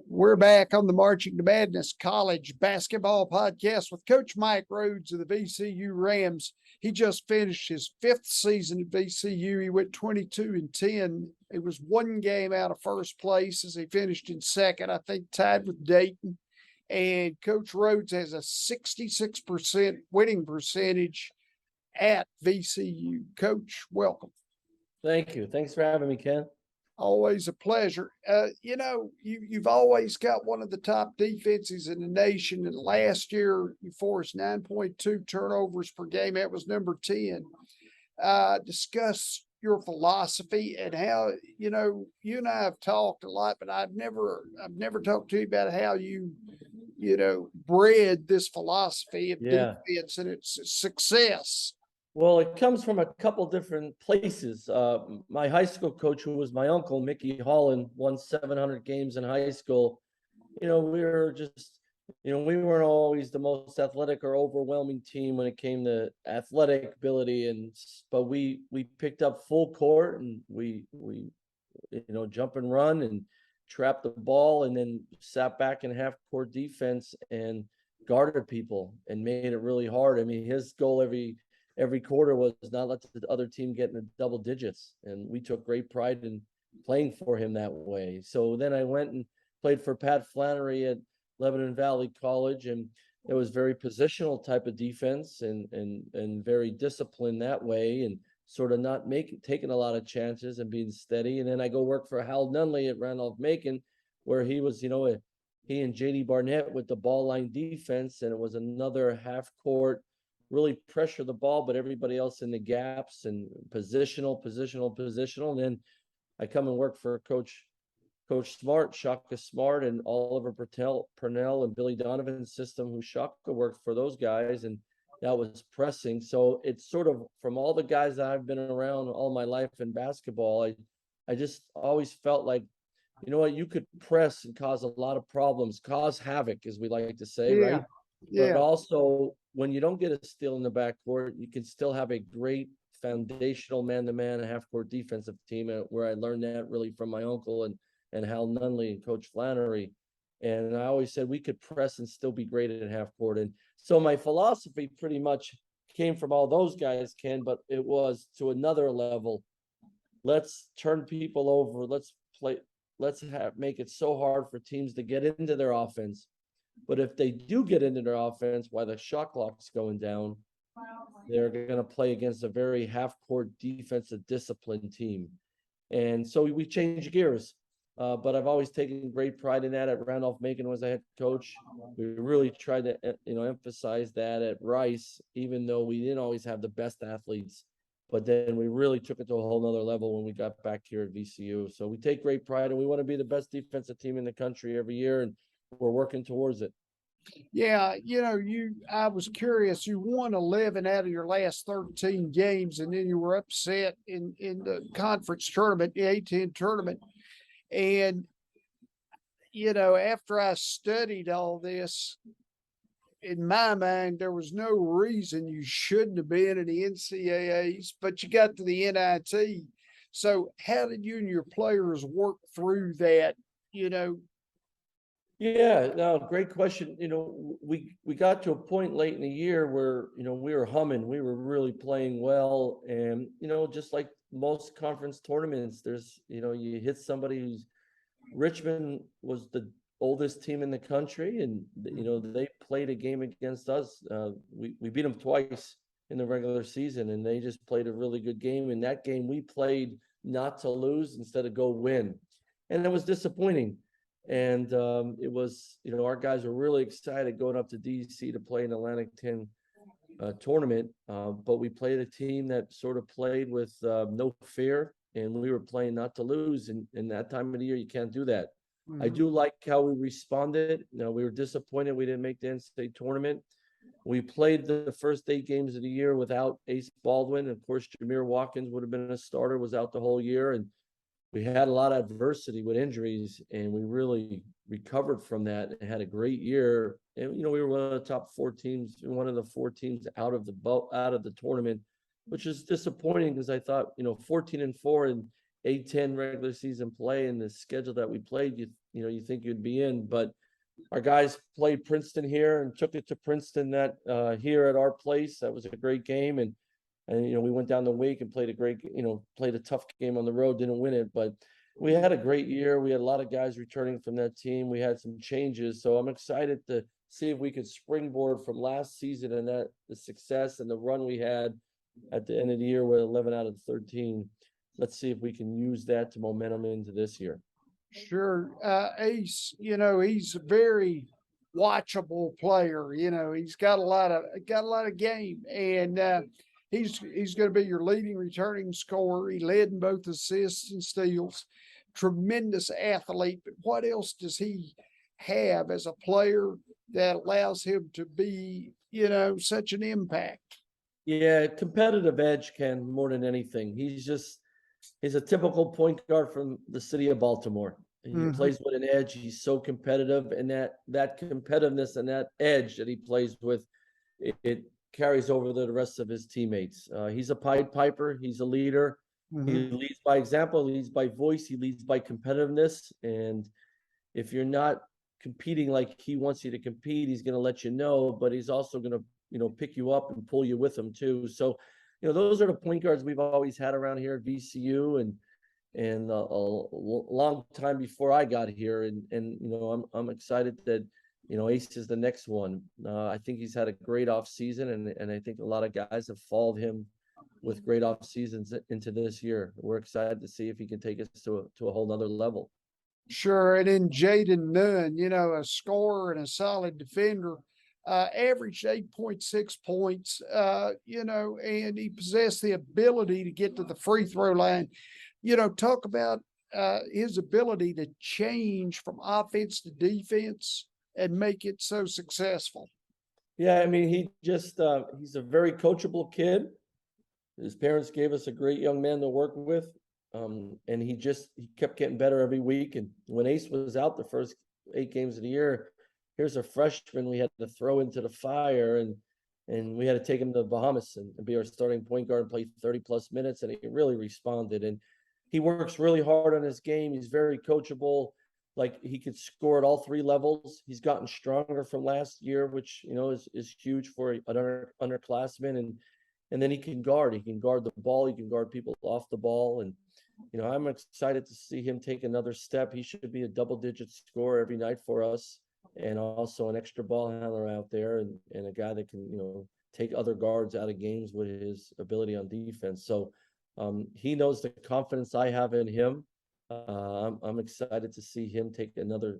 We're back on the Marching to Madness College Basketball Podcast with Coach Mike Rhoades of the VCU Rams. He just finished his fifth season at VCU. He went 22-10. It was one game out of first place as he finished in second, I think tied with Dayton. And Coach Rhoades has a 66% winning percentage at VCU. Coach, welcome. Thank you. Thanks for having me, Ken. Always a pleasure. You've always got one of the top defenses in the nation. And last year, you forced 9.2 turnovers per game. That was number 10. Discuss your philosophy and how, you and I have talked a lot, but I've never talked to you about how you bred this philosophy of defense and its success. Well, it comes from a couple different places. My high school coach, who was my uncle, Mickey Holland, won 700 games in high school. We were just, we weren't always the most athletic or overwhelming team when it came to athletic ability, but we picked up full court and we jump and run and trap the ball and then sat back in half court defense and guarded people and made it really hard. I mean, his goal every quarter was not let the other team get in the double digits. And we took great pride in playing for him that way. So then I went and played for Pat Flannery at Lebanon Valley College. And it was very positional type of defense and very disciplined that way and sort of not taking a lot of chances and being steady. And then I go work for Hal Nunley at Randolph-Macon, where he was, he and JD Barnett with the ball line defense. And it was another half court, really pressure the ball, but everybody else in the gaps and positional. And then I come and work for Coach Smart, Shaka Smart, and Oliver Purnell and Billy Donovan's system, who Shaka worked for those guys, and that was pressing. So it's sort of from all the guys that I've been around all my life in basketball, I just always felt like, you could press and cause a lot of problems, cause havoc, as we like to say, right? Yeah. But also, when you don't get a steal in the backcourt, you can still have a great foundational man-to-man half-court defensive team, where I learned that really from my uncle and Hal Nunley and Coach Flannery. And I always said we could press and still be great at half-court. And so my philosophy pretty much came from all those guys, Ken, but it was to another level. Let's turn people over. Make it so hard for teams to get into their offense. But if they do get into their offense while the shot clock's going down, they're going to play against a very half-court defensive disciplined team. And so we change gears. But I've always taken great pride in that. At Randolph-Macon was a head coach. We really tried to, emphasize that at Rice, even though we didn't always have the best athletes. But then we really took it to a whole nother level when we got back here at VCU. So we take great pride, and we want to be the best defensive team in the country every year. And we're working towards it. Yeah, I was curious. You won 11 out of your last 13 games, and then you were upset in the conference tournament, the A10 tournament. And, after I studied all this, in my mind, there was no reason you shouldn't have been in the NCAAs, but you got to the NIT. So how did you and your players work through that, Yeah, no, great question. We got to a point late in the year where, we were humming, we were really playing well. And, just like most conference tournaments, there's, you hit somebody who's Richmond was the oldest team in the country. And, they played a game against us. We beat them twice in the regular season, and they just played a really good game. In that game, we played not to lose instead of go win. And it was disappointing. And it was, our guys were really excited going up to DC to play an Atlantic 10 tournament. But we played a team that sort of played with no fear, and we were playing not to lose. And in that time of the year, you can't do that. Mm-hmm. I do like how we responded. We were disappointed we didn't make the NCAA tournament. We played the first 8 games of the year without Ace Baldwin. Of course, Jameer Watkins would have been a starter, was out the whole year. And we had a lot of adversity with injuries, and we really recovered from that and had a great year. And, we were one of the top 4 teams, one of the 4 teams out of the tournament, which is disappointing because I thought, 14-4 in A10 regular season play and the schedule that we played, you think you'd be in. But our guys played Princeton here and took it to Princeton that here at our place. That was a great game. And we went down the Wake and played a tough game on the road, didn't win it, but we had a great year. We had a lot of guys returning from that team. We had some changes. So I'm excited to see if we could springboard from last season and the success and the run we had at the end of the year with 11 out of 13. Let's see if we can use that to momentum into this year. Sure. Ace, he's a very watchable player. He's got a lot of game, and he's going to be your leading returning scorer. He led in both assists and steals. Tremendous athlete. But what else does he have as a player that allows him to be, such an impact? Yeah, competitive edge, Ken, more than anything. He's a typical point guard from the city of Baltimore. He plays with an edge. He's so competitive, and that competitiveness and that edge that he plays with, it carries over to the rest of his teammates. He's a Pied Piper. He's a leader. He leads by example, leads by voice, he leads by competitiveness. And if you're not competing like he wants you to compete, he's going to let you know, but he's also going to, pick you up and pull you with him too. So, those are the point guards we've always had around here at VCU and a long time before I got here. And I'm excited that, Ace is the next one. I think he's had a great off season, and I think a lot of guys have followed him with great off seasons into this year. We're excited to see if he can take us to a whole nother level. Sure. And then Jaden Newman, a scorer and a solid defender, averaged 8.6 points, and he possessed the ability to get to the free throw line. Talk about his ability to change from offense to defense and make it so successful. Yeah, I mean, he's a very coachable kid. His parents gave us a great young man to work with. And he kept getting better every week. And when Ace was out the first 8 games of the year, here's a freshman we had to throw into the fire, and we had to take him to the Bahamas and be our starting point guard and play 30+ minutes. And he really responded. And he works really hard on his game. He's very coachable. Like, he could score at all 3 levels. He's gotten stronger from last year, which, is huge for an underclassman. And then he can guard the ball. He can guard people off the ball. And, I'm excited to see him take another step. He should be a double-digit scorer every night for us, and also an extra ball handler out there, and a guy that can, take other guards out of games with his ability on defense. So he knows the confidence I have in him. I'm excited to see him take another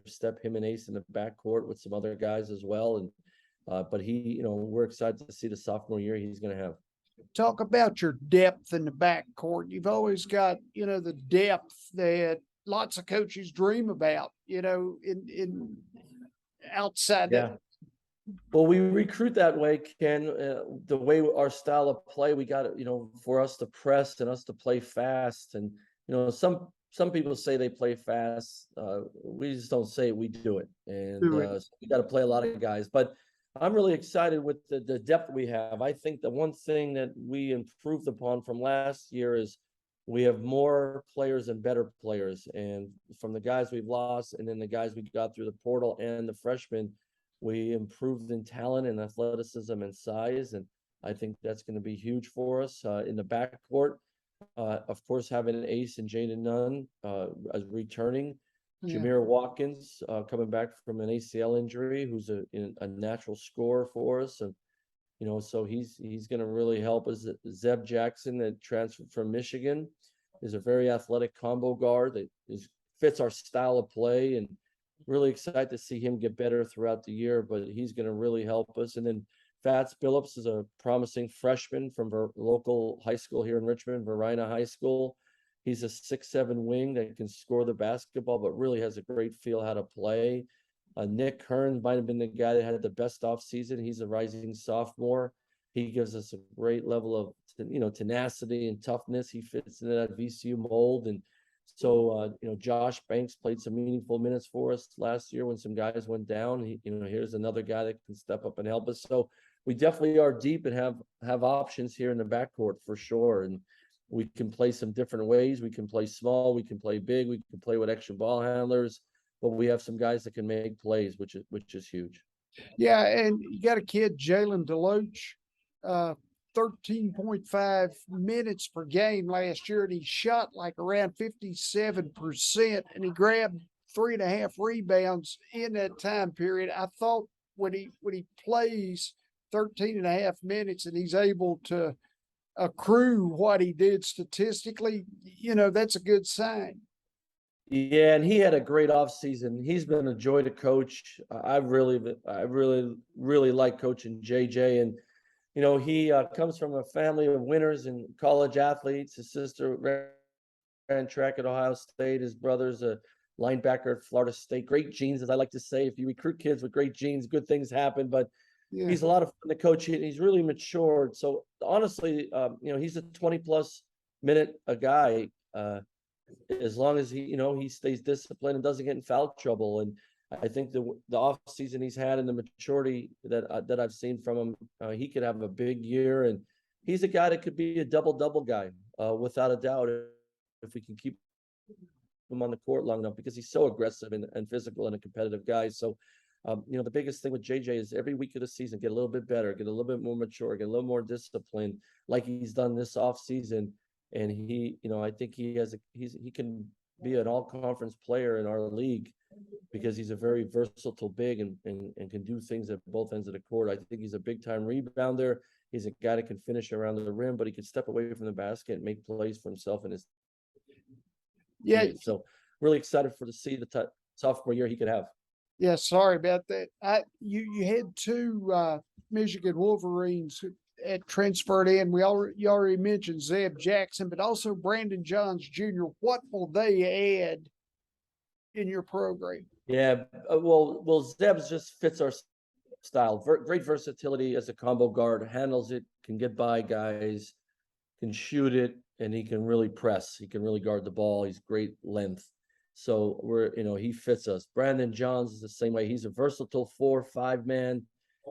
step, him and Ace in the backcourt with some other guys as well. And but we're excited to see the sophomore year he's going to have. Talk about your depth in the backcourt. You've always got, the depth that lots of coaches dream about, in outside. Yeah. Well, we recruit that way, Ken. The way our style of play, we got it, for us to press and us to play fast. And, some people say they play fast. We just don't say it, we do it. And so we got to play a lot of guys. But I'm really excited with the depth we have. I think the one thing that we improved upon from last year is we have more players and better players. And from the guys we've lost, and then the guys we got through the portal and the freshmen, we improved in talent and athleticism and size. And I think that's going to be huge for us in the backcourt. Of course, having Ace and Jaden Nunn as returning. Jameer Watkins coming back from an ACL injury, who's a natural scorer for us, and so he's going to really help us. Zeb Jackson, that transferred from Michigan, is a very athletic combo guard that fits our style of play, and really excited to see him get better throughout the year. But he's going to really help us. And then Billups is a promising freshman from our local high school here in Richmond, Verina High School. He's a 6'7" wing that can score the basketball, but really has a great feel how to play. Nick Hearn might have been the guy that had the best offseason. He's a rising sophomore. He gives us a great level of, tenacity and toughness. He fits into that VCU mold. And so, Josh Banks played some meaningful minutes for us last year when some guys went down. Here's another guy that can step up and help us. So we definitely are deep and have options here in the backcourt for sure. And We can play some different ways. We can play small. We can play big. We can play with extra ball handlers. But we have some guys that can make plays, which is huge. Yeah, and you got a kid, Jaylen Deloach, 13.5 minutes per game last year, and he shot like around 57%, and he grabbed 3.5 rebounds in that time period. I thought when he plays 13.5 minutes and he's able to accrue what he did statistically, that's a good sign. Yeah, and he had a great offseason. He's been a joy to coach. I really like coaching JJ. And, he comes from a family of winners and college athletes. His sister ran track at Ohio State. His brother's a linebacker at Florida State. Great genes, as I like to say. If you recruit kids with great genes, good things happen. But Yeah. he's a lot of fun to coach. He's really matured. So honestly, he's a 20-plus minute a guy. As long as he stays disciplined and doesn't get in foul trouble. And I think the off season he's had and the maturity that I've seen from him, he could have a big year. And he's a guy that could be a double guy, without a doubt, if we can keep him on the court long enough, because he's so aggressive and physical and a competitive guy. So, the biggest thing with JJ is every week of the season, get a little bit better, get a little bit more mature, get a little more disciplined, like he's done this off season. And he, I think he can be an all-conference player in our league, because he's a very versatile big and can do things at both ends of the court. I think he's a big-time rebounder. He's a guy that can finish around the rim, but he can step away from the basket and make plays for himself and his team. So really excited to see the sophomore year he could have. Yeah, sorry about that. You had two Michigan Wolverines at transferred in. You already mentioned Zeb Jackson, but also Brandon Johns Jr. What will they add in your program? Yeah, well, Zeb just fits our style. Great versatility as a combo guard, handles it, can get by guys, can shoot it, and he can really press. He can really guard the ball. He's great length. So he fits us. Brandon Johns is the same way. He's a versatile 4-5 man.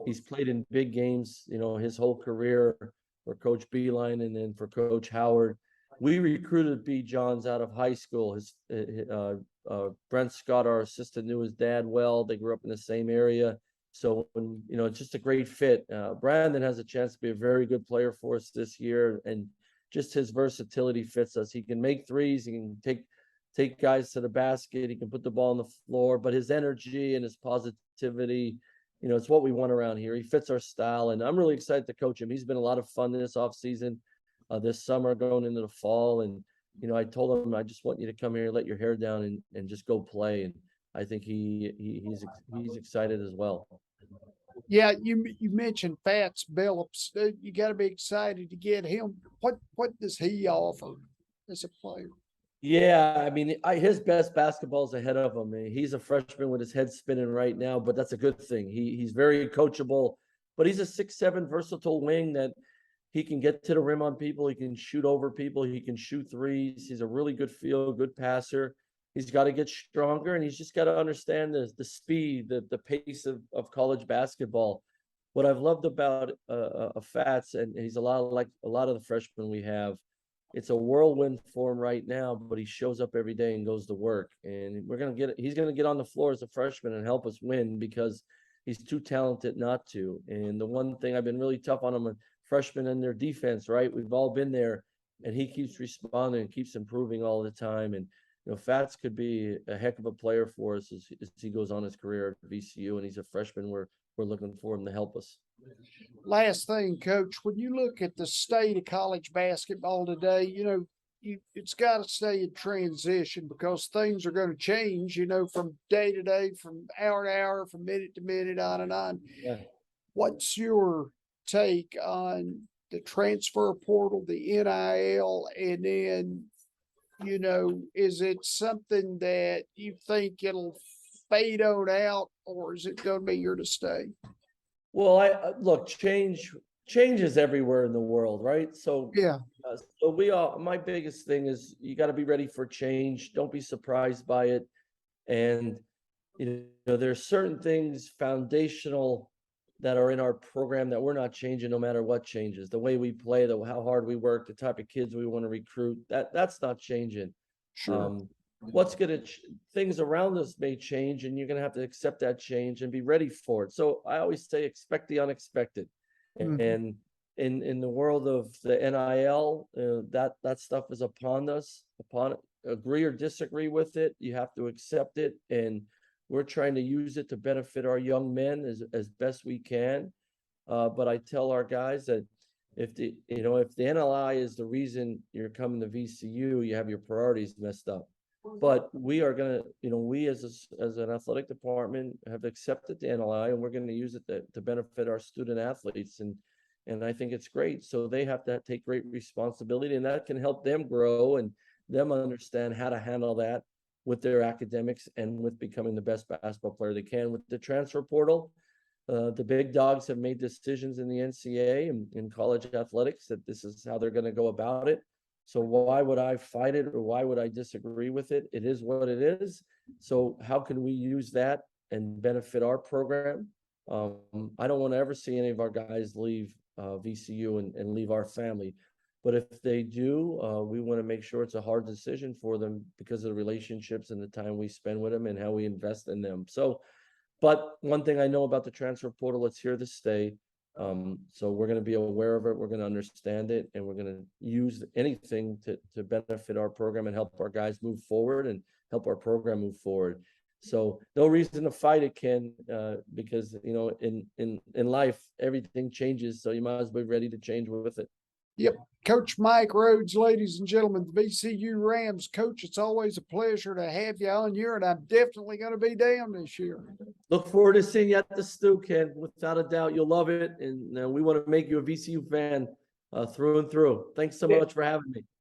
He's played in big games, his whole career for Coach Beeline and then for Coach Howard. We recruited B. Johns out of high school. Brent Scott, our assistant, knew his dad well. They grew up in the same area. So, it's just a great fit. Brandon has a chance to be a very good player for us this year, and just his versatility fits us. He can make threes. He can take guys to the basket. He can put the ball on the floor, but his energy and his positivity, it's what we want around here. He fits our style, and I'm really excited to coach him. He's been a lot of fun this offseason, this summer going into the fall. And, I told him, I just want you to come here, let your hair down and just go play. And I think he's excited as well. Yeah, you mentioned Fats Billups. You got to be excited to get him. What does he offer as a player? Yeah, I mean, his best basketball is ahead of him. He's a freshman with his head spinning right now, but that's a good thing. He's very coachable, but he's a 6'7" versatile wing that he can get to the rim on people. He can shoot over people. He can shoot threes. He's a really good field, good passer. He's got to get stronger, and he's just got to understand the speed, the pace of college basketball. What I've loved about Fats, and he's a lot like a lot of the freshmen we have, it's a whirlwind for him right now, but he shows up every day and goes to work. And he's going to get on the floor as a freshman and help us win, because he's too talented not to. And the one thing I've been really tough on him, freshmen and their defense, right? We've all been there, and he keeps responding and keeps improving all the time. And, Fats could be a heck of a player for us as he goes on his career at VCU, and he's a freshman. We're looking for him to help us. Last thing, Coach, when you look at the state of college basketball today, it's got to stay in transition, because things are going to change, from day to day, from hour to hour, from minute to minute, on and on. Yeah. What's your take on the transfer portal, the NIL, and then, is it something that you think it'll fade on out, or is it going to be here to stay? Well, look, change is everywhere in the world, right? So yeah. My biggest thing is you got to be ready for change. Don't be surprised by it. And, there's certain things, foundational that are in our program that we're not changing no matter what changes. The way we play, how hard we work, the type of kids we want to recruit, that's not changing. Sure. What's gonna things around us may change, and you're gonna have to accept that change and be ready for it. So I always say expect the unexpected. Mhm. And in the world of the NIL, that stuff is upon us. Agree or disagree with it, you have to accept it, and we're trying to use it to benefit our young men as best we can. But I tell our guys that if the NLI is the reason you're coming to VCU, you have your priorities messed up. But we are gonna, we as an athletic department have accepted the NLI, and we're gonna use it to benefit our student athletes, and I think it's great. So they have to take great responsibility, and that can help them grow and them understand how to handle that with their academics and with becoming the best basketball player they can. With the transfer portal, the big dogs have made decisions in the NCAA and in college athletics that this is how they're going to go about it. So why would I fight it, or why would I disagree with it? It is what it is. So how can we use that and benefit our program? I don't want to ever see any of our guys leave VCU and leave our family. But if they do, we want to make sure it's a hard decision for them because of the relationships and the time we spend with them and how we invest in them. So, but one thing I know about the transfer portal, it's here to stay. So we're going to be aware of it. We're going to understand it, and we're going to use anything to benefit our program and help our guys move forward and help our program move forward. So no reason to fight it, Ken, because in life everything changes. So you might as well be ready to change with it. Yep. Coach Mike Rhoades, ladies and gentlemen, the VCU Rams. Coach, it's always a pleasure to have you on here, and I'm definitely going to be down this year. Look forward to seeing you at the Stew, Ken. Without a doubt, you'll love it. And we want to make you a VCU fan through and through. Thanks so much for having me.